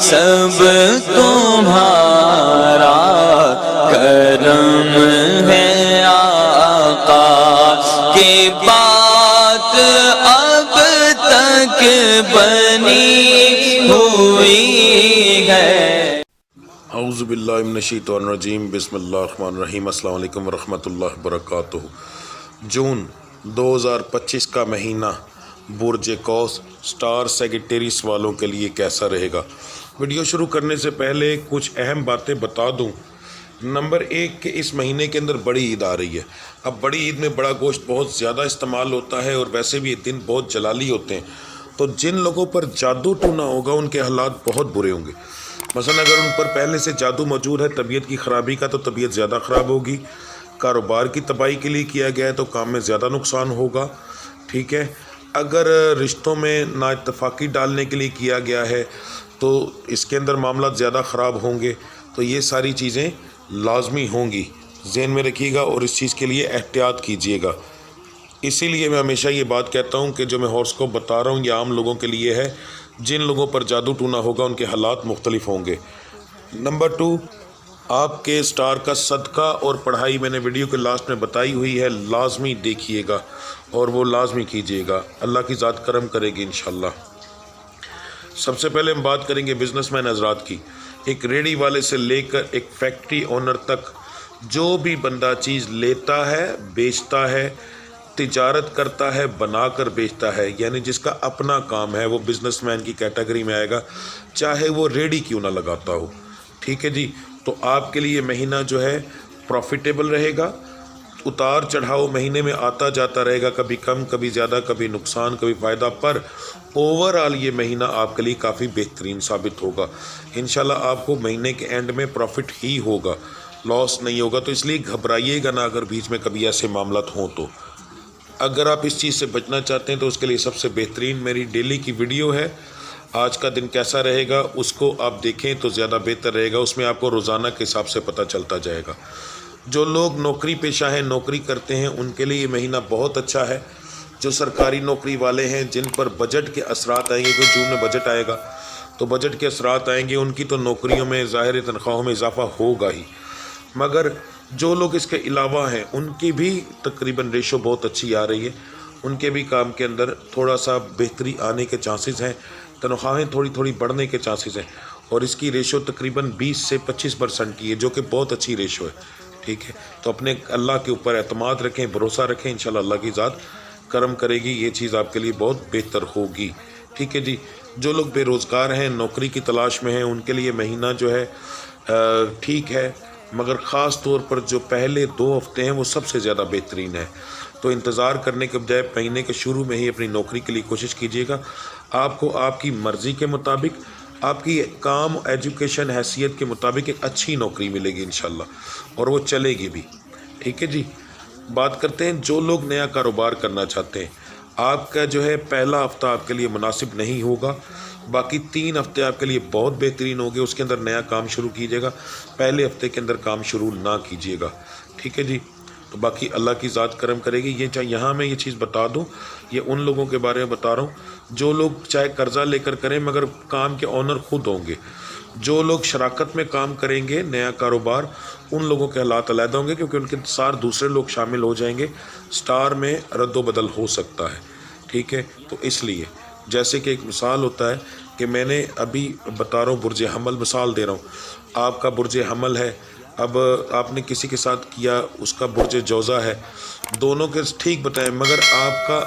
سب تمہارا کرم ہے آقا کی بات اب تک بنی ہوئی ہے۔ اعوذ باللہ من الشیطان الرجیم، بسم اللہ الرحمن الرحیم۔ السلام علیکم ورحمۃ اللہ وبرکاتہ۔ جون 2025 کا مہینہ برج قوس سٹار سیگیٹیریس والوں کے لیے کیسا رہے گا؟ ویڈیو شروع کرنے سے پہلے کچھ اہم باتیں بتا دوں۔ نمبر 1 کہ اس مہینے کے اندر بڑی عید آ رہی ہے۔ اب بڑی عید میں بڑا گوشت بہت زیادہ استعمال ہوتا ہے اور ویسے بھی یہ دن بہت جلالی ہوتے ہیں، تو جن لوگوں پر جادو ٹونا ہوگا ان کے حالات بہت برے ہوں گے۔ مثلا اگر ان پر پہلے سے جادو موجود ہے طبیعت کی خرابی کا، تو طبیعت زیادہ خراب ہوگی۔ کاروبار کی تباہی کے لیے کیا گیا ہے تو کام میں زیادہ نقصان ہوگا، ٹھیک ہے۔ اگر رشتوں میں نا اتفاقی ڈالنے کے لیے کیا گیا ہے تو اس کے اندر معاملات زیادہ خراب ہوں گے۔ تو یہ ساری چیزیں لازمی ہوں گی، ذہن میں رکھیے گا اور اس چیز کے لیے احتیاط کیجیے گا۔ اسی لیے میں ہمیشہ یہ بات کہتا ہوں کہ جو میں ہوراسکوپ بتا رہا ہوں یہ عام لوگوں کے لیے ہے، جن لوگوں پر جادو ٹونا ہوگا ان کے حالات مختلف ہوں گے۔ نمبر 2، آپ کے سٹار کا صدقہ اور پڑھائی میں نے ویڈیو کے لاسٹ میں بتائی ہوئی ہے، لازمی دیکھیے گا اور وہ لازمی کیجیے گا، اللہ کی ذات کرم کرے گی انشاءاللہ۔ سب سے پہلے ہم بات کریں گے بزنس مین حضرات کی۔ ایک ریڑھی والے سے لے کر ایک فیکٹری اونر تک جو بھی بندہ چیز لیتا ہے، بیچتا ہے، تجارت کرتا ہے، بنا کر بیچتا ہے، یعنی جس کا اپنا کام ہے، وہ بزنس مین کی کیٹیگری میں آئے گا، چاہے وہ ریڑھی کیوں نہ لگاتا ہو، ٹھیک ہے جی۔ تو آپ کے لیے مہینہ جو ہے پروفیٹیبل رہے گا، اتار چڑھاؤ مہینے میں آتا جاتا رہے گا، کبھی کم کبھی زیادہ، کبھی نقصان کبھی فائدہ، پر اوورآل یہ مہینہ آپ کے لیے کافی بہترین ثابت ہوگا۔ انشاءاللہ آپ کو مہینے کے اینڈ میں پروفٹ ہی ہوگا، لاس نہیں ہوگا۔ تو اس لیے گھبرائیے گا نہ اگر بیچ میں کبھی ایسے معاملات ہوں تو۔ اگر آپ اس چیز سے بچنا چاہتے ہیں تو اس کے لیے سب سے بہترین میری ڈیلی کی ویڈیو ہے، آج کا دن کیسا رہے گا، اس کو آپ دیکھیں تو زیادہ بہتر رہے گا۔ اس میں آپ کو روزانہ کے حساب سے پتہ چلتا جائے گا۔ جو لوگ نوکری پیشہ ہیں، نوکری کرتے ہیں، ان کے لیے یہ مہینہ بہت اچھا ہے۔ جو سرکاری نوکری والے ہیں جن پر بجٹ کے اثرات آئیں گے، کیونکہ جون میں بجٹ آئے گا تو بجٹ کے اثرات آئیں گے، ان کی تو نوکریوں میں ظاہر تنخواہوں میں اضافہ ہوگا ہی، مگر جو لوگ اس کے علاوہ ہیں ان کی بھی تقریباً ریشو بہت اچھی آ رہی ہے، ان کے بھی کام کے اندر تھوڑا سا بہتری آنے کے چانسز ہیں، تنخواہیں تھوڑی تھوڑی بڑھنے کے چانسز ہیں، اور اس کی ریشو تقریباً 20 سے 25% کی ہے، جو کہ بہت اچھی ریشو ہے، ٹھیک ہے۔ تو اپنے اللہ کے اوپر اعتماد رکھیں، بھروسہ رکھیں، انشاءاللہ اللہ کی ذات کرم کرے گی، یہ چیز آپ کے لیے بہت بہتر ہوگی، ٹھیک ہے جی۔ جو لوگ بے روزگار ہیں، نوکری کی تلاش میں ہیں، ان کے لیے مہینہ جو ہے ٹھیک ہے، مگر خاص طور پر جو پہلے 2 ہفتے ہیں وہ سب سے زیادہ بہترین ہے۔ تو انتظار کرنے کے بجائے مہینے کے شروع میں ہی اپنی نوکری کے لیے کوشش کیجیے گا، آپ کو آپ کی مرضی کے مطابق، آپ کی کام ایجوکیشن حیثیت کے مطابق ایک اچھی نوکری ملے گی انشاءاللہ، اور وہ چلے گی بھی، ٹھیک ہے جی۔ بات کرتے ہیں جو لوگ نیا کاروبار کرنا چاہتے ہیں، آپ کا جو ہے پہلا ہفتہ آپ کے لیے مناسب نہیں ہوگا، باقی 3 ہفتے آپ کے لیے بہت بہترین ہوں گے، اس کے اندر نیا کام شروع کیجیے گا، پہلے ہفتے کے اندر کام شروع نہ کیجیے گا، ٹھیک ہے جی۔ تو باقی اللہ کی ذات کرم کرے گی۔ یہاں میں یہ چیز بتا دوں، یہ ان لوگوں کے بارے میں بتا رہا ہوں جو لوگ چاہے قرضہ لے کر کریں مگر کام کے اونر خود ہوں گے۔ جو لوگ شراکت میں کام کریں گے، نیا کاروبار، ان لوگوں کے حالات علیحدہ ہوں گے، کیونکہ ان کے ساتھ دوسرے لوگ شامل ہو جائیں گے، سٹار میں رد و بدل ہو سکتا ہے، ٹھیک ہے۔ تو اس لیے جیسے کہ ایک مثال ہوتا ہے کہ میں نے ابھی بتا رہا ہوں، برج حمل مثال دے رہا ہوں، آپ کا برج حمل ہے، اب آپ نے کسی کے ساتھ کیا، اس کا برج جوزہ ہے، دونوں کے ٹھیک بتائیں، مگر آپ کا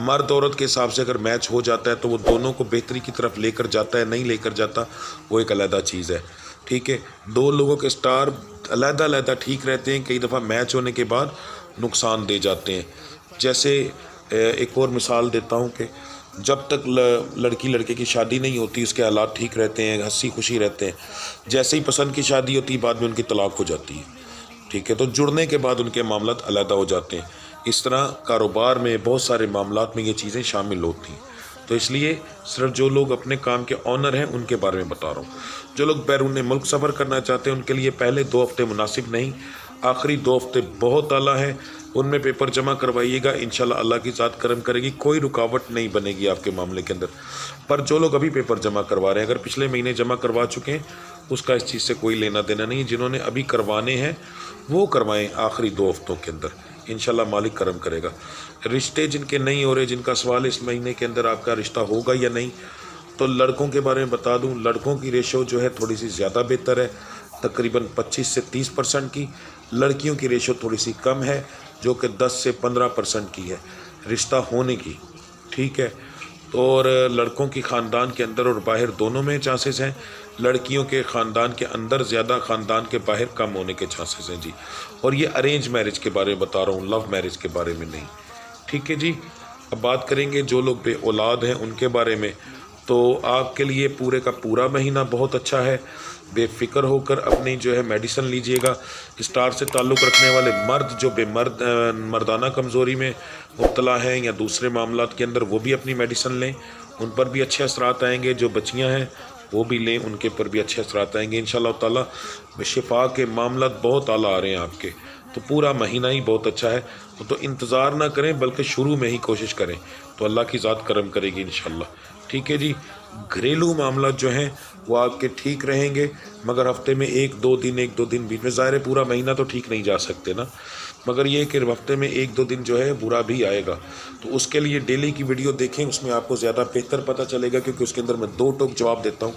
مرد عورت کے حساب سے اگر میچ ہو جاتا ہے تو وہ دونوں کو بہتری کی طرف لے کر جاتا ہے، نہیں لے کر جاتا، وہ ایک علیحدہ چیز ہے، ٹھیک ہے۔ 2 لوگوں کے سٹار علیحدہ علیحدہ ٹھیک رہتے ہیں، کئی دفعہ میچ ہونے کے بعد نقصان دے جاتے ہیں۔ جیسے ایک اور مثال دیتا ہوں کہ جب تک لڑکی لڑکے کی شادی نہیں ہوتی اس کے حالات ٹھیک رہتے ہیں، ہنسی خوشی رہتے ہیں، جیسے ہی پسند کی شادی ہوتی ہے بعد میں ان کی طلاق ہو جاتی ہے، ٹھیک ہے۔ تو جڑنے کے بعد ان کے معاملات علیحدہ ہو جاتے ہیں۔ اس طرح کاروبار میں بہت سارے معاملات میں یہ چیزیں شامل ہوتی ہیں، تو اس لیے صرف جو لوگ اپنے کام کے اونر ہیں ان کے بارے میں بتا رہا ہوں۔ جو لوگ بیرون ملک سفر کرنا چاہتے ہیں ان کے لیے پہلے 2 ہفتے مناسب نہیں، آخری 2 ہفتے بہت اعلیٰ ہیں، उनमें पेपर जमा करवाइएगा, इंशाल्लाह अल्लाह की ज़ात करम करेगी, कोई रुकावट नहीं बनेगी आपके मामले के अंदर। पर जो लोग अभी पेपर जमा करवा रहे हैं, अगर पिछले महीने जमा करवा चुके हैं, उसका इस चीज़ से कोई लेना देना नहीं। जिन्होंने अभी करवाने हैं वो करवाएं आखिरी 2 हफ्तों के अंदर, इंशाल्लाह मालिक करम करेगा। रिश्ते जिनके नहीं हो रहे, जिनका सवाल इस महीने के अंदर आपका रिश्ता होगा या नहीं, तो लड़कों के बारे में बता दूं, लड़कों की रेशो जो है थोड़ी सी ज़्यादा बेहतर है, तकरीबन 25 से 30% की। लड़कियों की रेशो थोड़ी सी कम है, जो कि 10 से 15% की है रिश्ता होने की, ठीक है। और लड़कों की ख़ानदान के अंदर और बाहर दोनों में चांसेस हैं, लड़कियों के ख़ानदान के अंदर ज़्यादा, ख़ानदान के बाहर कम होने के चांसेस हैं जी। और ये अरेंज मैरिज के बारे में बता रहा हूँ, लव मैरिज के बारे में नहीं, ठीक है जी। अब बात करेंगे जो लोग बे औलाद हैं उनके बारे में। तो आपके लिए पूरे का पूरा महीना बहुत अच्छा है, बेफिक्र होकर अपनी जो है मेडिसिन लीजिएगा। स्टार से ताल्लुक़ रखने वाले मर्द जो मर्दाना कमज़ोरी में मुब्तला हैं या दूसरे मामलात के अंदर, वो भी अपनी मेडिसिन लें, उन पर भी अच्छे असरात आएंगे। जो बच्चियां हैं वो भी लें, उनके पर भी अच्छे असरात आएंगे इंशाअल्लाह ताला। शिफा के मामलात बहुत आला आ रहे हैं आपके, तो पूरा महीना ही बहुत अच्छा है। तो इंतज़ार ना करें, बल्कि शुरू में ही कोशिश करें, तो अल्लाह की ज़ात करम करेगी इंशाअल्लाह, ठीक है जी। घरेलू मामला जो हैं वो आपके ठीक रहेंगे, मगर हफ्ते में 1-2 दिन बीच में, ज़ाहिर है पूरा महीना तो ठीक नहीं जा सकते ना, मगर ये कि हफ्ते में 1-2 दिन जो है बुरा भी आएगा। तो उसके लिए डेली की वीडियो देखें, उसमें आपको ज़्यादा बेहतर पता चलेगा, क्योंकि उसके अंदर मैं 2 टोक जवाब देता हूँ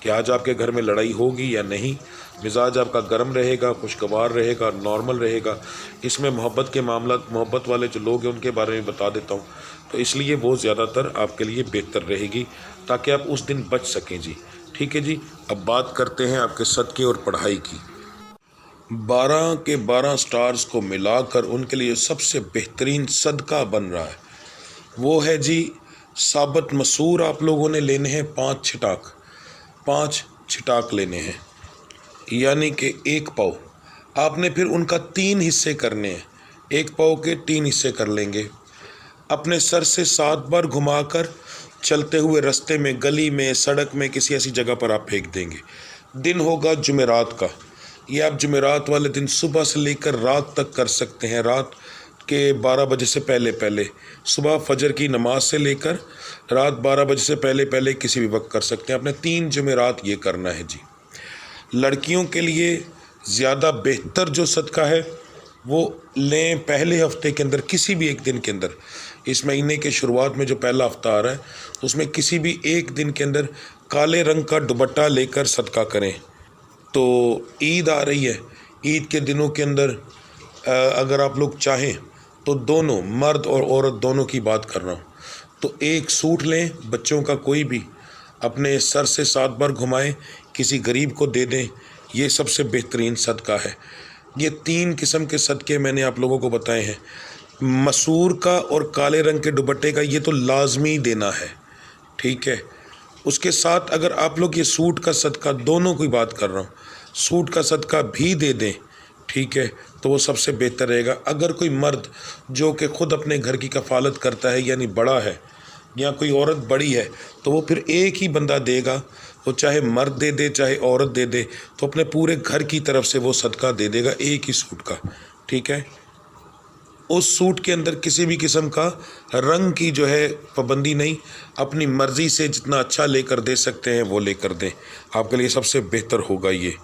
कि आज आपके घर में लड़ाई होगी या नहीं, मिजाज आपका गर्म रहेगा, खुशगवार रहेगा, नॉर्मल रहेगा। इसमें मोहब्बत के मामला, मोहब्बत वाले जो लोग हैं उनके बारे में बता देता हूँ, तो इसलिए वो ज़्यादातर आपके लिए बेहतर रहेगी, ताकि आप उस दिन बच सकें जी, ठीक है जी। अब बात करते हैं आपके सदक़े और पढ़ाई की। 12 के 12 स्टार्स को मिलाकर उनके लिए सबसे बेहतरीन सदका बन रहा है, वो है जी साबत मसूर। आप लोगों ने लेने हैं 5 छिटाक लेने हैं, यानी कि 1 पाव। आपने फिर उनका 3 हिस्से करने हैं, 1 पाव के 3 हिस्से कर लेंगे। अपने सर से 7 बार घुमाकर चलते हुए रास्ते में, गली में, सड़क में, किसी ऐसी जगह पर आप फेंक देंगे। दिन होगा जुमेरात का, ये आप जुमेरात वाले दिन सुबह से लेकर रात तक कर सकते हैं। रात के 12 बजे से पहले, सुबह फजर की नमाज से लेकर रात 12 बजे से पहले किसी भी वक्त कर सकते हैं। आपने 3 जुमेरात ये करना है जी। लड़कियों के लिए ज़्यादा बेहतर जो सदका है वो लें पहले हफ्ते के अंदर, किसी भी एक दिन के अंदर। इस महीने के शुरुआत में जो पहला हफ्ता आ रहा है उसमें किसी भी एक दिन के अंदर काले रंग का दुपट्टा लेकर सदका करें। तो ईद आ रही है, ईद के दिनों के अंदर अगर आप लोग चाहें तो दोनों, मर्द और औरत दोनों की बात कर रहा हूँ, तो 1 सूट लें, बच्चों का कोई भी, अपने सर से 7 बार घुमाएं, किसी गरीब को दे दें, ये सबसे बेहतरीन सदका है। ये 3 किस्म के सदक़े मैंने आप लोगों को बताए हैं। मसूर का और काले रंग के दुपट्टे का ये तो लाजमी देना है, ठीक है। उसके साथ अगर आप लोग ये सूट का सदका, दोनों की बात कर रहा हूँ, सूट का सदका भी दे दें, ठीक है, तो वो सबसे बेहतर रहेगा। अगर कोई मर्द जो कि ख़ुद अपने घर की कफ़ालत करता है, यानी बड़ा है, या कोई औरत बड़ी है, तो वो फिर एक ही बंदा देगा, वो चाहे मर्द दे दे चाहे औरत दे दे, तो अपने पूरे घर की तरफ से वो सदका दे देगा, एक ही सूट का, ठीक है। उस सूट के अंदर किसी भी किस्म का रंग की जो है पाबंदी नहीं, अपनी मर्ज़ी से जितना अच्छा लेकर दे सकते हैं वो लेकर दें, आपके लिए सबसे बेहतर होगा ये।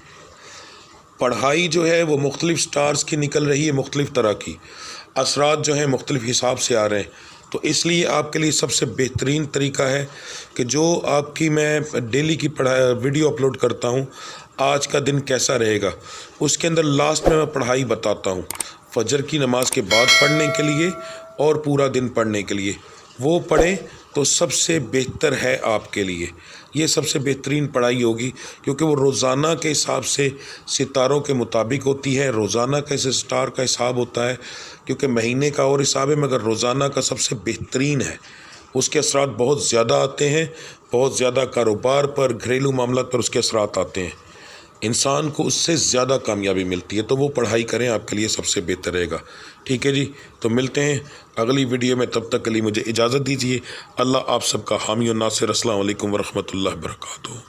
पढ़ाई जो है वो मुख्तलिफ़ स्टार्स की निकल रही है, मुख्तलिफ़ तरह की असरात जो हैं मुख्तलिफ़ हिसाब से आ रहे हैं, तो इसलिए आपके लिए सबसे बेहतरीन तरीका है कि जो आपकी मैं डेली की वीडियो अपलोड करता हूँ, आज का दिन कैसा रहेगा, उसके अंदर लास्ट में मैं पढ़ाई बताता हूँ, फजर की नमाज के बाद पढ़ने के लिए और पूरा दिन पढ़ने के लिए। वो पढ़ें तो सबसे बेहतर है आपके लिए, ये सबसे बेहतरीन पढ़ाई होगी, क्योंकि वो रोज़ाना के हिसाब से सितारों के मुताबिक होती है, रोज़ाना कैसे स्टार का हिसाब होता है, क्योंकि महीने का और हिसाब है, मगर रोज़ाना का सबसे बेहतरीन है। उसके असरात बहुत ज़्यादा आते हैं, बहुत ज़्यादा कारोबार पर, घरेलू मामलात पर उसके असरात आते हैं, इंसान को उससे ज़्यादा कामयाबी मिलती है। तो वो पढ़ाई करें, आपके लिए सबसे बेहतर रहेगा, ठीक है जी। तो मिलते हैं अगली वीडियो में, तब तक के लिए मुझे इजाज़त दीजिए। अल्लाह आप सबका हामी और नासिर। अस्सलाम वालेकुम व रहमतुल्लाहि व बरकातुहू।